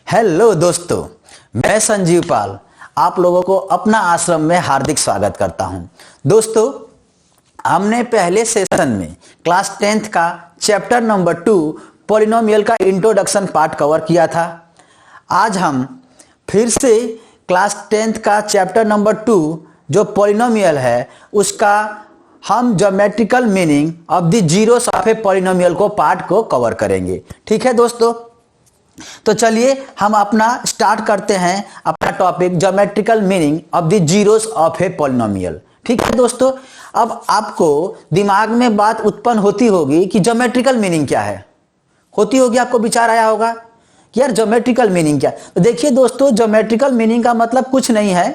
Hello दोस्तों, मैं संजीव पाल आप लोगों को अपना आश्रम में हार्दिक स्वागत करता हूं। दोस्तों, हमने पहले सेशन में क्लास 10th का चैप्टर नंबर 2 पॉलिनोमियल का इंट्रोडक्शन पार्ट कवर किया था। आज हम फिर से क्लास 10th का चैप्टर नंबर 2 जो पॉलिनोमियल है उसका हम geometrical meaning of the zeros of a polynomial को पार्ट को कवर करेंगे। ठीक है दोस्तों, तो चलिए हम अपना स्टार्ट करते हैं अपना topic geometrical meaning of the zeros of a polynomial. ठीक है दोस्तों, अब आपको दिमाग में बात उत्पन्न होती होगी कि ज्योमेट्रिकल मीनिंग क्या है। होती होगी, आपको विचार आया होगा कि यार ज्योमेट्रिकल मीनिंग क्या। तो देखिए दोस्तों, ज्योमेट्रिकल मीनिंग का मतलब कुछ नहीं है।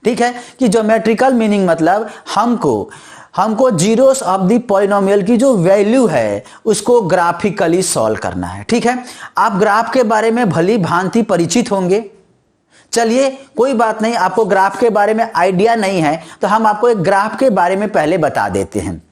ठीक है कि ज्योमेट्रिकल मीनिंग मतलब हमको जीरोस ऑफ द पॉलिनोमियल की जो वैल्यू है उसको ग्राफिकली सॉल्व करना है। ठीक है, आप ग्राफ के बारे में भली भांति परिचित होंगे। चलिए कोई बात नहीं, आपको ग्राफ के बारे में आइडिया नहीं है तो हम आपको एक ग्राफ के बारे में पहले बता देते हैं।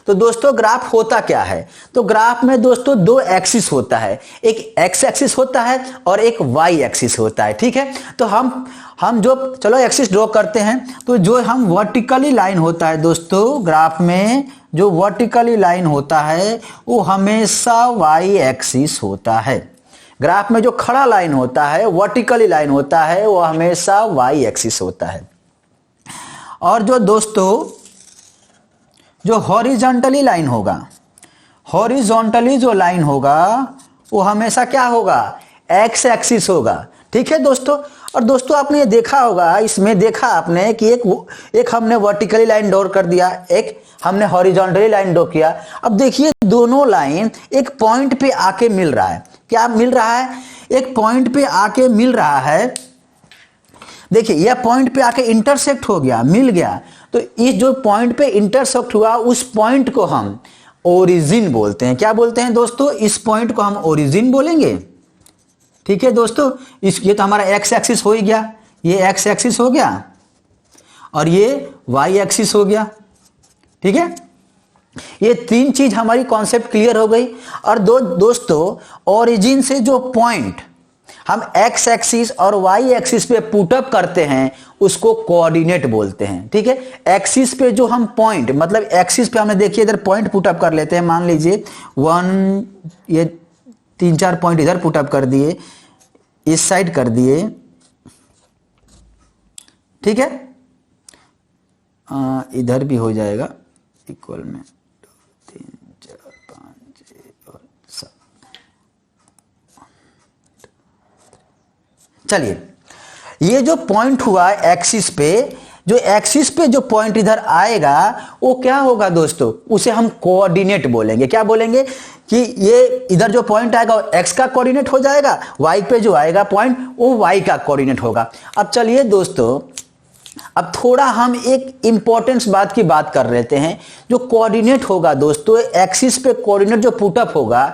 तो दोस्तों, ग्राफ होता क्या है? तो ग्राफ में दोस्तों दो एक्सिस होता है, एक एक्स एक्सिस होता है और एक वाई एक्सिस होता है। ठीक है, तो हम जो चलो एक्सिस ड्रॉ करते हैं। तो जो हम वर्टिकली लाइन होता है दोस्तों, ग्राफ में जो वर्टिकली लाइन होता है वो हमेशा वाई एक्सिस होता है। ग्राफ में जो खड़ा लाइन होता है, वर्टिकली लाइन होता है, वो हमेशा वाई एक्सिस होता है। और जो दोस्तों जो हॉरिजॉन्टली लाइन होगा, हॉरिजॉन्टली जो लाइन होगा वो हमेशा क्या होगा? एक्स एक्सिस होगा। ठीक है दोस्तों, और दोस्तों आपने ये देखा होगा, इसमें देखा आपने कि एक हमने वर्टिकली लाइन ड्रॉ कर दिया, एक हमने हॉरिजॉन्टली लाइन ड्रॉ किया। अब देखिए दोनों लाइन एक पॉइंट पे आके मिल रहा है। क्या मिल रहा है? एक पॉइंट पे आके मिल रहा है। देखिए यह पॉइंट पे आके इंटरसेक्ट हो गया, मिल गया। तो इस जो पॉइंट पे इंटरसेक्ट हुआ उस पॉइंट को हम ओरिजिन बोलते हैं। क्या बोलते हैं दोस्तों? इस पॉइंट को हम ओरिजिन बोलेंगे। ठीक है दोस्तों, ये तो हमारा एक्स एक्सिस हो ही गया, ये एक्स एक्सिस हो गया और ये वाई एक्सिस हो गया। ठीक है, ये तीन चीज हमारी कॉन्सेप्ट क्लियर हो गई। और दोस्तों ओरिजिन से जो पॉइंट हम एक्स एक्सिस और वाई एक्सिस पे पुट अप करते हैं उसको कोऑर्डिनेट बोलते हैं। ठीक है, एक्सिस पे जो हम पॉइंट मतलब एक्सिस पे हमने देखिए इधर पॉइंट पुट अप कर लेते हैं। मान लीजिए 1, ये 3-4 पॉइंट इधर पुट अप कर दिए, इस साइड कर दिए। ठीक है, इधर भी हो जाएगा इक्वल में 2, 3, 4, 5, 6 और 7। चलिए, ये जो पॉइंट हुआ एक्सिस पे, जो एक्सिस पे जो पॉइंट इधर आएगा वो क्या होगा दोस्तों? उसे हम कोऑर्डिनेट बोलेंगे। क्या बोलेंगे? कि ये इधर जो पॉइंट आएगा वो एक्स का कोऑर्डिनेट हो जाएगा, वाई पे जो आएगा पॉइंट वो वाई का कोऑर्डिनेट होगा। अब चलिए दोस्तों, अब थोड़ा हम एक इंपॉर्टेंट बात की बात कर लेते हैं। जो कोऑर्डिनेट होगा दोस्तों, एक्सिस पे कोऑर्डिनेट जो पुटअप होगा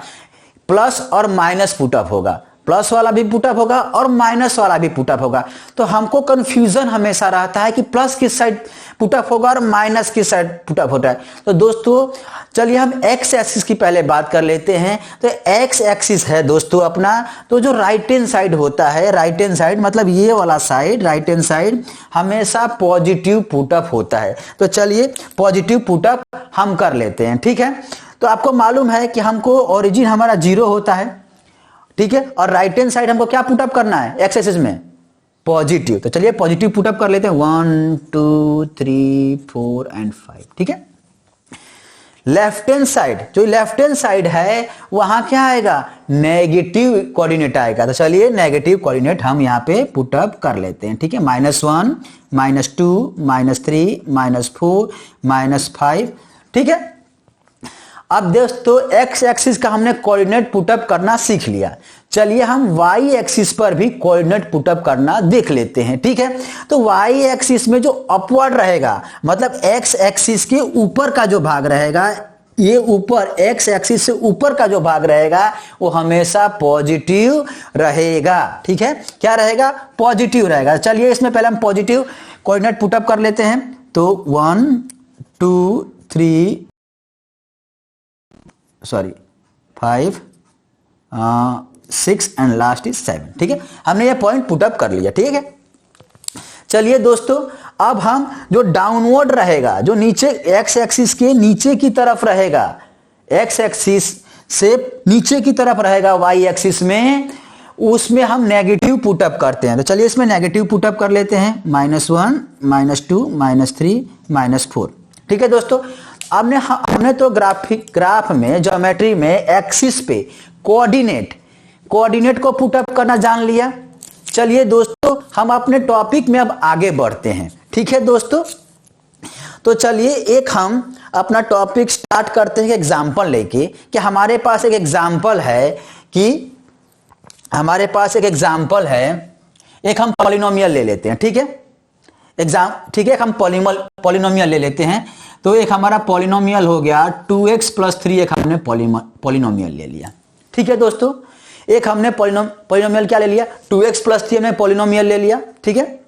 प्लस और माइनस पुटअप होगा, प्लस वाला भी पुटअप होगा और माइनस वाला भी पुटअप होगा। तो हमको कंफ्यूजन हमेशा रहता है कि प्लस किस साइड पुटअप होगा और माइनस किस साइड पुटअप होता है। तो दोस्तों चलिए हम एक्स एक्सिस की पहले बात कर लेते हैं। तो एक्स एक्सिस है दोस्तों अपना, तो जो राइट हैंड साइड होता है, राइट हैंड साइड मतलब ये वाला साइड, राइट हैंड साइड हमेशा पॉजिटिव पुटअप होता है। तो चलिए पॉजिटिव पुटअप हम कर लेते हैं। ठीक है, तो आपको मालूम है कि हमको ओरिजिन हमारा 0 होता है। ठीक है, और राइट हैंड साइड हमको क्या पुटअप करना है एक्स एक्सिस में? पॉजिटिव। तो चलिए पॉजिटिव पुटअप कर लेते हैं 1, 2, 3, 4 एंड 5। ठीक है, लेफ्ट हैंड साइड, जो लेफ्ट हैंड साइड है वहां क्या आएगा? नेगेटिव कोऑर्डिनेट आएगा। तो चलिए नेगेटिव कोऑर्डिनेट हम यहां पे पुटअप कर लेते हैं। ठीक है, -1, -2, -3, -4, -5। ठीक है, अब दोस्तों एक्स एक्सिस का हमने कोऑर्डिनेट पुटअप करना सीख लिया। चलिए हम वाई एक्सिस पर भी कोऑर्डिनेट पुटअप करना देख लेते हैं। ठीक है, तो वाई एक्सिस में जो अपवर्ड रहेगा मतलब एक्स एक्सिस के ऊपर का जो भाग रहेगा, ये ऊपर एक्स एक्सिस से ऊपर का जो भाग रहेगा वो हमेशा पॉजिटिव रहेगा। ठीक है, क्या रहेगा? पॉजिटिव रहेगा। चलिए इसमें पहले हम पॉजिटिव कोऑर्डिनेट पुटअप कर लेते हैं। तो 1, 2, 5, 6 एंड लास्ट इज 7। ठीक है, हमने ये पॉइंट पुटअप कर लिया। ठीक है, चलिए दोस्तों, अब हम जो डाउनवर्ड रहेगा, जो नीचे एक्स एक्सिस के नीचे की तरफ रहेगा, एक्स एक्सिस से नीचे की तरफ रहेगा वाई एक्सिस में, उसमें हम नेगेटिव पुटअप करते हैं। तो चलिए इसमें नेगेटिव पुटअप कर लेते हैं, -1, -2, -3, -4। ठीक है दोस्तों, हमने तो ग्राफ में, ज्योमेट्री में एक्सिस पे कोऑर्डिनेट को पुटअप करना जान लिया। चलिए दोस्तों, हम अपने टॉपिक में अब आगे बढ़ते हैं। ठीक है दोस्तों, तो चलिए एक हम अपना टॉपिक स्टार्ट करते हैं एग्जाम्पल लेके, कि हमारे पास एक एग्जाम्पल है, एक हम पॉलिनोमियल ले लेते हैं। ठीक है, ठीक है, हम पॉलिनोमियल ले लेते हैं। तो एक हमारा पॉलिनोमियल हो गया 2x + 3, एक हमने पॉलिनोमियल ले लिया। ठीक है दोस्तों, एक हमने पॉलिनोमियल क्या ले लिया, 2x + 3 हमने पॉलिनोमियल ले लिया। ठीक है,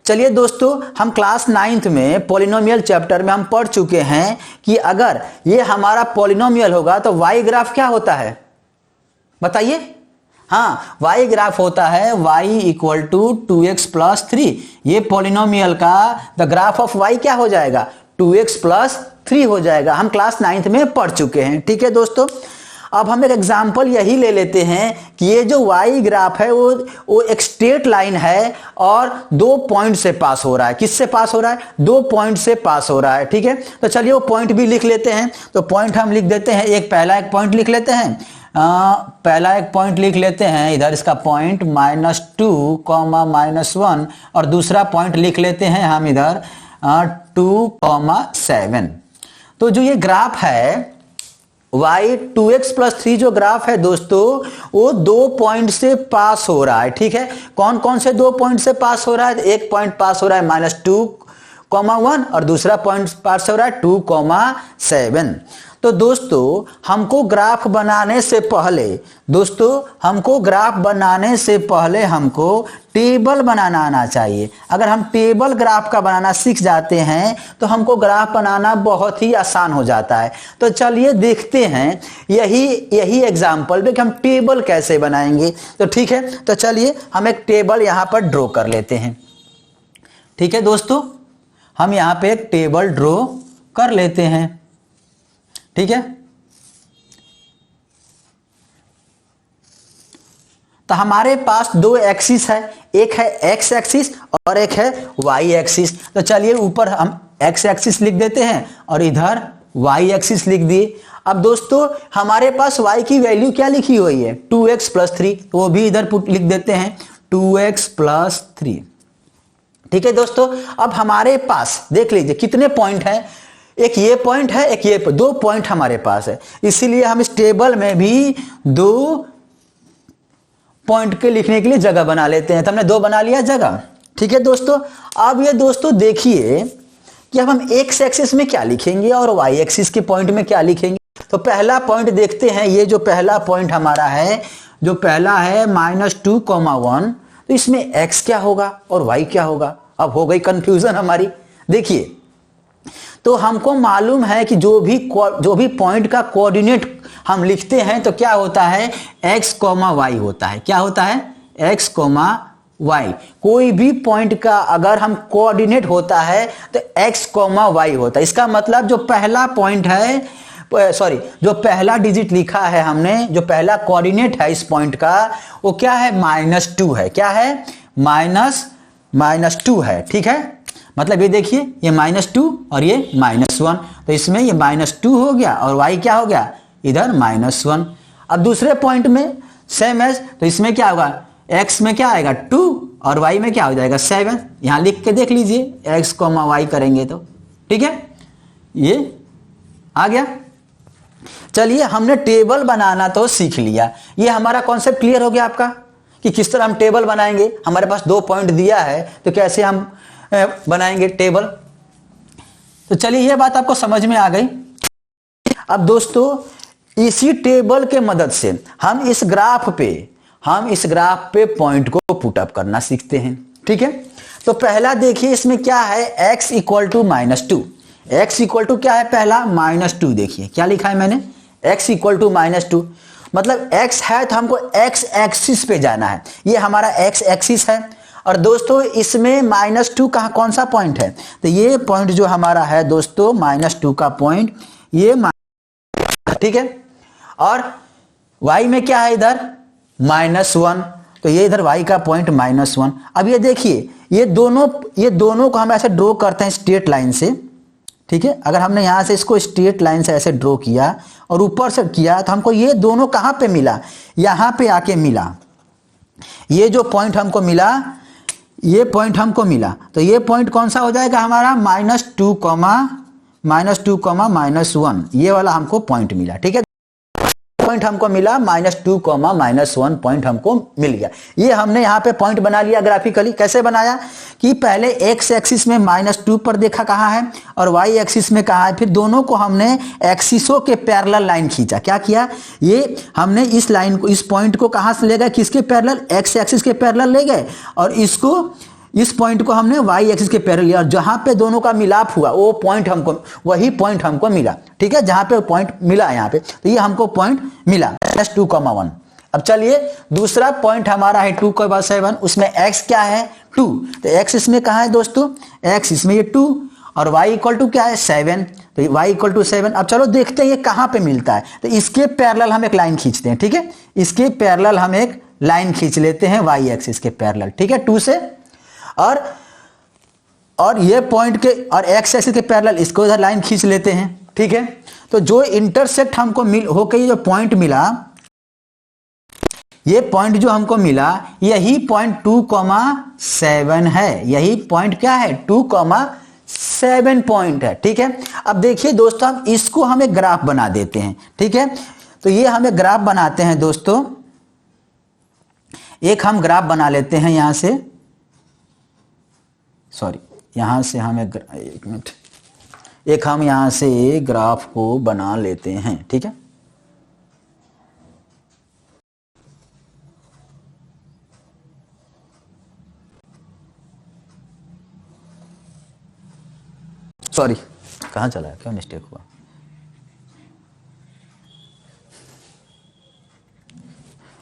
चलिए दोस्तों, हम क्लास 9th में पॉलिनोमियल चैप्टर में हम पढ़ चुके हैं कि अगर ये हमारा पॉलिनोमियल होगा तो y ग्राफ क्या होता है, बताइए। हाँ, y ग्राफ होता है y = 2x + 3। ये पॉलिनोमियल का द ग्राफ ऑफ y क्या हो जाएगा, 2x + 3 हो जाएगा। हम क्लास 9th में पढ़ चुके हैं। ठीक है दोस्तों, अब हम एक एग्जाम्पल यही ले लेते हैं कि ये जो y ग्राफ है वो एक स्ट्रेट लाइन है और 2 पॉइंट से पास हो रहा है। किससे पास हो रहा है, 2 पॉइंट से पास हो रहा है। ठीक है, तो चलिए वो पॉइंट भी लिख लेते हैं। तो पॉइंट हम लिख देते हैं, पहला एक पॉइंट लिख लेते हैं, इधर इसका पॉइंट -2, -1, और दूसरा पॉइंट लिख लेते हैं हम इधर 2, 7। तो जो ये ग्राफ है y 2x + 3 जो ग्राफ है दोस्तों, वो 2 पॉइंट से पास हो रहा है। ठीक है, कौन कौन से 2 पॉइंट से पास हो रहा है, एक पॉइंट पास हो रहा है -2, 1, और दूसरा पॉइंट पास हो रहा है 2, 7। तो दोस्तों, हमको ग्राफ बनाने से पहले हमको टेबल बनाना आना चाहिए। अगर हम टेबल ग्राफ का बनाना सीख जाते हैं तो हमको ग्राफ बनाना बहुत ही आसान हो जाता है। तो चलिए देखते हैं यही एग्जाम्पल में कि हम टेबल कैसे बनाएंगे। तो ठीक है, तो चलिए हम एक टेबल यहां पर ड्रॉ कर लेते हैं। ठीक है दोस्तों, हम यहां पे एक टेबल ड्रॉ कर लेते हैं। ठीक है, तो हमारे पास 2 एक्सिस है, एक है x एक्सिस और एक है y एक्सिस। तो चलिए ऊपर हम x एक्सिस लिख देते हैं और इधर y एक्सिस लिख दिए। अब दोस्तों, हमारे पास y की वैल्यू क्या लिखी हुई है, 2x + 3, तो वो भी इधर लिख देते हैं 2x + 3। ठीक है दोस्तों, अब हमारे पास देख लीजिए कितने पॉइंट हैं, एक ये पॉइंट है, एक ये 2 पॉइंट हमारे पास है। इसीलिए हम इस टेबल में भी 2 पॉइंट के लिखने के लिए जगह बना लेते हैं। तो हमने 2 बना लिया जगह। ठीक है दोस्तों, अब ये दोस्तों देखिए कि अब हम x एक्सिस में क्या लिखेंगे और y एक्सिस के पॉइंट में क्या लिखेंगे। तो पहला पॉइंट देखते हैं, ये जो पहला पॉइंट हमारा है, जो पहला है -2, 1, तो इसमें x क्या होगा और y क्या होगा। अब हो गई कंफ्यूजन हमारी। देखिए, तो हमको मालूम है कि जो भी पॉइंट का कोऑर्डिनेट हम लिखते हैं तो क्या होता है, x, y होता है। क्या होता है, x, y। कोई भी पॉइंट का अगर हम कोऑर्डिनेट होता है तो x, y होता है। इसका मतलब जो पहला पॉइंट है, जो पहला डिजिट लिखा है हमने, जो पहला कोऑर्डिनेट है इस पॉइंट का, वो क्या है, -2 है। क्या है, -2 है। ठीक है, मतलब ये देखिए, ये -2 और ये -1, तो इसमें ये -2 हो गया और y क्या हो गया, इधर -1। अब दूसरे पॉइंट में सेम एज, तो इसमें क्या होगा, x में क्या आएगा 2 और y में क्या हो जाएगा 7। यहां लिख के देख लीजिए, x, y करेंगे तो ठीक है, ये आ गया। चलिए, हमने टेबल बनाना तो सीख लिया। ये हमारा कॉन्सेप्ट क्लियर हो गया आपका कि किस तरह हम टेबल बनाएंगे। हमारे पास 2 पॉइंट दिया है तो कैसे हम बनाएंगे टेबल। तो चलिए, ये बात आपको समझ में आ गई। अब दोस्तों, इसी टेबल के मदद से हम इस ग्राफ पे पॉइंट को पुटअप करना सीखते हैं। ठीक है, तो पहला देखिए इसमें क्या है, x = -2। x = क्या है, पहला -2। देखिए क्या लिखा है मैंने, x = -2। मतलब x है तो हमको x एक्सिस पे जाना है, ये हमारा x एक्सिस है। और दोस्तों इसमें -2 कहाँ कौन सा पॉइंट है, तो ये पॉइंट जो हमारा है दोस्तों -2 का पॉइंट, ये ठीक है। और y में क्या है इधर -1, तो ये इधर y का पॉइंट -1। अब ये देखिए ये दोनों को हम ऐसे ड्रॉ करते हैं स्ट्रेट लाइन से, ठीक है। अगर हमने यहां से इसको स्ट्रेट लाइन से ऐसे ड्रॉ किया और ऊपर से किया तो हमको ये दोनों कहां पे मिला, यहां पे आके मिला। ये जो पॉइंट हमको मिला, ये पॉइंट हमको मिला, तो ये पॉइंट कौन सा हो जाएगा हमारा -2, -1, ये वाला हमको पॉइंट मिला, ठीक है। पॉइंट हमको मिला -2, -1 पॉइंट हमको मिल गया। ये हमने यहाँ पे पॉइंट बना लिया ग्राफिकली। कैसे बनाया कि पहले x एक्सिस में -2 पर देखा कहाँ है और y एक्सिस में कहाँ है, फिर दोनों को हमने एक्सिसों के पैरेलल लाइन खींचा। क्या किया, ये हमने इस लाइन को, इस पॉइंट को कहाँ से ले गए, किसके पैरेलल, x एक्सिस के पैरेलल ले गए, और इसको, इस पॉइंट को हमने y एक्सिस के पैरेलल लिया, और जहां पे दोनों का मिलाप हुआ वो पॉइंट हमको, वही पॉइंट हमको मिला, ठीक है। जहां पे पॉइंट मिला यहाँ पे, तो ये हमको पॉइंट मिला -2, 1। अब चलिए दूसरा पॉइंट हमारा है 2,7, उसमें x क्या है 2, तो x इसमें कहाँ है दोस्तों, x इसमें ये 2, और y इक्वल टू क्या है 7, तो y इक्वल टू 7। अब चलो देखते हैं ये कहाँ पे मिलता है, तो इसके पैरेलल हम एक लाइन खींचते हैं, ठीक है। इसके पैरेलल हम एक लाइन खींच लेते हैं y एक्सिस के पैरेलल, ठीक है, 2 से, और ये पॉइंट के और x एक्सिस के पैरेलल इसको इधर लाइन खींच लेते हैं, ठीक है। तो जो इंटरसेक्ट हमको होकर ये जो पॉइंट मिला, ये पॉइंट जो हमको मिला, यही पॉइंट 2,7 है, यही पॉइंट क्या है 2,7 पॉइंट है, ठीक है। अब देखिए दोस्तों, हम इसको हम एक ग्राफ बना देते हैं, ठीक है। तो ये हम एक ग्राफ बनाते हैं दोस्तों, एक हम ग्राफ बना लेते हैं यहां से, सॉरी यहां से हम एक मिनट, एक हम यहां से ग्राफ को बना लेते हैं, ठीक है। सॉरी कहां चला, क्या मिस्टेक हुआ,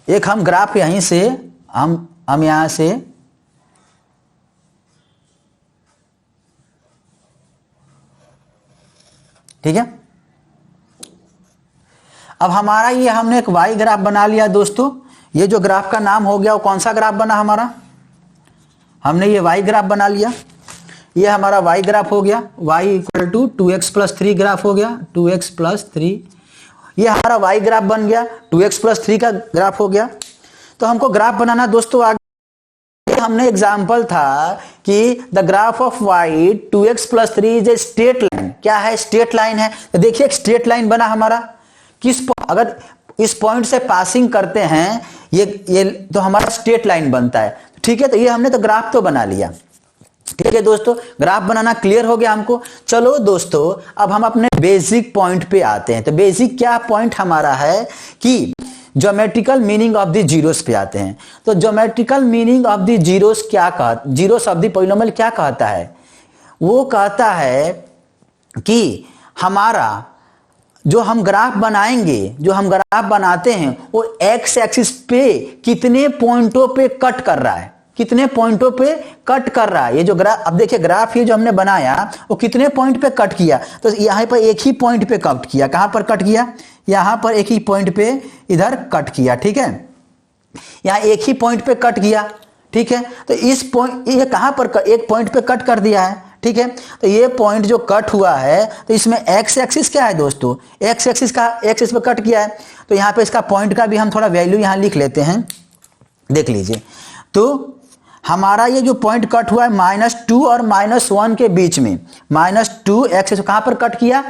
एक हम ग्राफ यहीं से हम यहां से ठीक है। अब हमारा ये हमने एक y ग्राफ बना लिया दोस्तों। ये जो ग्राफ का नाम हो गया वो कौन सा ग्राफ बना हमारा, हमने ये y ग्राफ बना लिया, ये हमारा y ग्राफ हो गया, y equal to 2x + 3 graph हो गया, 2x + 3, ये हमारा y ग्राफ बन गया, 2x + 3 का ग्राफ हो गया। तो हमको ग्राफ बनाना दोस्तों, आगे हमने एग्जाम्पल था कि the graph of y 2x + 3 is a straight line. क्या है, स्ट्रेट लाइन है। तो देखिए एक स्ट्रेट लाइन बना हमारा, अगर इस पॉइंट से पासिंग करते हैं ये तो हमारा स्ट्रेट लाइन बनता है, ठीक है। तो ये हमने तो ग्राफ तो बना लिया, ठीक है दोस्तों, ग्राफ बनाना क्लियर हो गया हमको। चलो दोस्तों अब हम अपने बेसिक पॉइंट पे आते हैं। तो बेसिक क्या पॉइंट हमारा है कि geometrical meaning of the zeros पे आते हैं। तो geometrical meaning of the zeros क्या कहता, जीरोस ऑफ द पॉलिनोमियल क्या कहता है, वो कहता है कि हमारा जो हम ग्राफ बनाएंगे, जो हम ग्राफ बनाते हैं वो एक्स एक्सिस पे कितने पॉइंटों पे कट कर रहा है, कितने पॉइंटों पे कट कर रहा है। ये जो ग्राफ, अब देखिए ग्राफ ये जो हमने बनाया वो कितने पॉइंट पे कट किया, तो यहाँ पर एक ही पॉइंट पे कट किया। कहां पर कट किया, यहां पर एक ही पॉइंट पे इधर कट किया, ठीक है, यहां एक ही पॉइंट पे कट किया, ठीक है। तो इस पॉइंट, ये कहां पर एक पॉइंट पे कट कर दिया है, ठीक है। तो ये पॉइंट जो कट हुआ है, तो इसमें एक्स एक्सिस क्या है दोस्तों, एक्स एक्सिस का एक्सिस पे कट किया है। तो यहाँ पे इसका पॉइंट का भी हम थोड़ा वैल्यू यहाँ लिख लेते हैं, देख लीजिए। तो हमारा ये जो पॉइंट कट हुआ है -2 और -1 के बीच में, -2 एक्सिस कहां पर कट किया,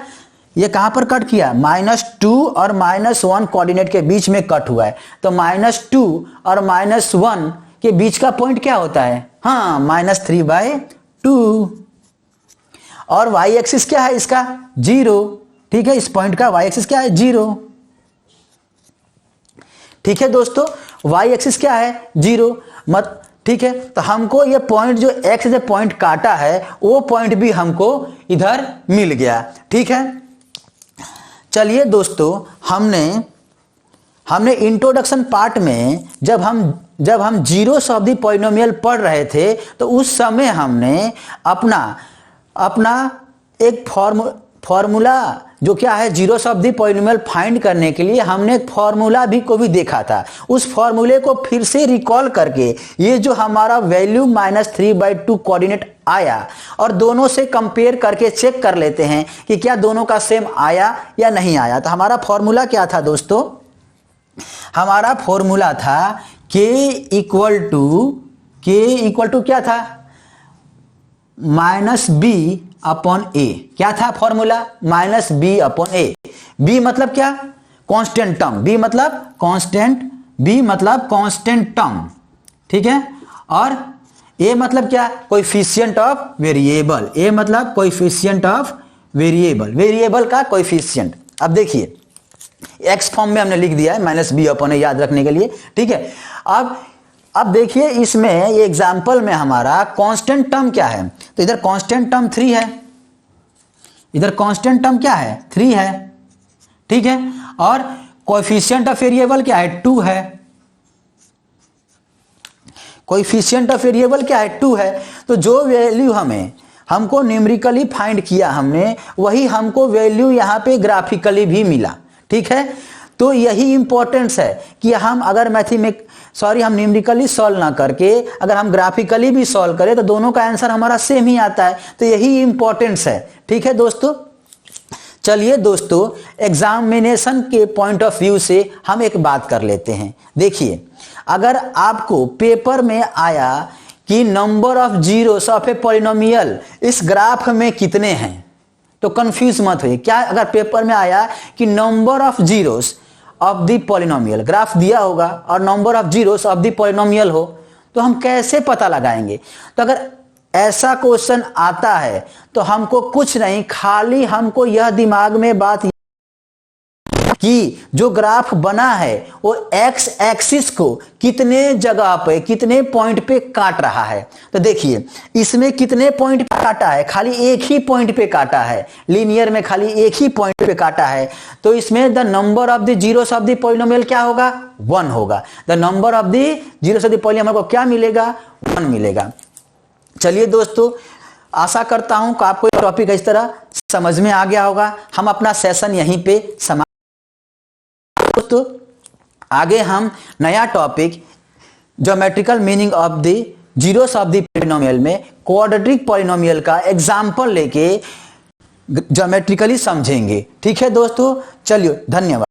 ये कहां पर कट किया, -2 और -1 कोऑर्डिनेट के बीच में कट हुआ है। तो -2 और -1 के बीच का पॉइंट क्या होता है, हाँ -3/2। और y एक्सिस क्या है इसका 0, ठीक है, इस पॉइंट का y एक्सिस क्या है 0, ठीक है दोस्तों, y एक्सिस क्या है 0 मत, ठीक है। तो हमको ये पॉइंट जो x से पॉइंट काटा है वो पॉइंट भी हमको इधर मिल गया, ठीक है। चलिए दोस्तों हमने इंट्रोडक्शन पार्ट में जब हम जीरोस ऑफ द पॉलिनोमियल पढ़ रहे थे तो उस समय हमने अपना एक फॉर्मूला जो क्या है zeros of the polynomial find करने के लिए हमने एक फॉर्मूला को भी देखा था। उस फॉर्मूले को फिर से रिकॉल करके ये जो हमारा वैल्यू -3/2 कोऑर्डिनेट आया और दोनों से कंपेयर करके चेक कर लेते हैं कि क्या दोनों का सेम आया या नहीं आया। तो हमारा फॉर्मूला क्या था दोस्तों? हमारा फॉर्मूला था k इक्वल टू क्या था? -b/a। क्या था फॉर्मूला? -b/a। b मतलब क्या? Constant term. b मतलब कांस्टेंट टर्म, ठीक है। और a मतलब क्या? Coefficient of variable. a मतलब कोएफिशिएंट ऑफ वेरिएबल, वेरिएबल का कोएफिशिएंट। अब देखिए x फॉर्म में हमने लिख दिया है -b/a याद रखने के लिए, ठीक है। अब देखिए इसमें ये एग्जाम्पल में हमारा कांस्टेंट टर्म क्या है? तो इधर कांस्टेंट टर्म 3 है, इधर कांस्टेंट टर्म क्या है? 3 है, ठीक है। और कोएफिशिएंट ऑफ वेरिएबल क्या है? 2 है। कोएफिशिएंट ऑफ वेरिएबल क्या है? 2 है। तो जो वैल्यू हमको न्यूमेरिकली फाइंड किया हमने, वही हमको वैल्यू यहाँ पे ग्राफिकली भी मिला, ठीक है। तो यही इंपॉर्टेंस है कि हम अगर हम न्यूमेरिकली सॉल्व ना करके अगर हम ग्राफिकली भी सॉल्व करें तो दोनों का आंसर हमारा सेम ही आता है। तो यही इंपॉर्टेंस है, ठीक है दोस्तों। चलिए दोस्तों, एग्जामिनेशन के पॉइंट ऑफ व्यू से हम एक बात कर लेते हैं। देखिए, अगर आपको पेपर में आया कि number of zeros of a polynomial इस ग्राफ में कितने हैं, तो कंफ्यूज मत होइए। क्या अगर पेपर में आया कि number of zeros of the polynomial, graph दिया होगा और number of zeros of the polynomial हो, तो हम कैसे पता लगाएंगे? तो अगर ऐसा क्वेश्चन आता है तो हमको कुछ नहीं, खाली हमको यह दिमाग में बात कि जो ग्राफ बना है वो एक्स एक्सिस को कितने जगह पे, कितने पॉइंट पे काट रहा है। तो देखिए इसमें कितने पॉइंट पे काटा है? खाली एक ही पॉइंट पे काटा है, लीनियर में खाली एक ही पॉइंट पे काटा है। तो इसमें the number of the zeros of the polynomial क्या होगा? 1 होगा। The number of the zeros of the polynomial को क्या मिलेगा? 1 मिलेगा। चलिए दोस्तों, आशा करता हूं कि आपको ये टॉपिक इस तरह समझ में आ गया होगा। हम अपना सेशन यहीं पे समाप्त। दोस्तों आगे हम नया topic geometrical meaning of the zeros of the polynomial में क्वाड्रेटिक पॉलिनोमियल का एग्जांपल लेके ज्योमेट्रिकली समझेंगे, ठीक है दोस्तों। चलिए, धन्यवाद।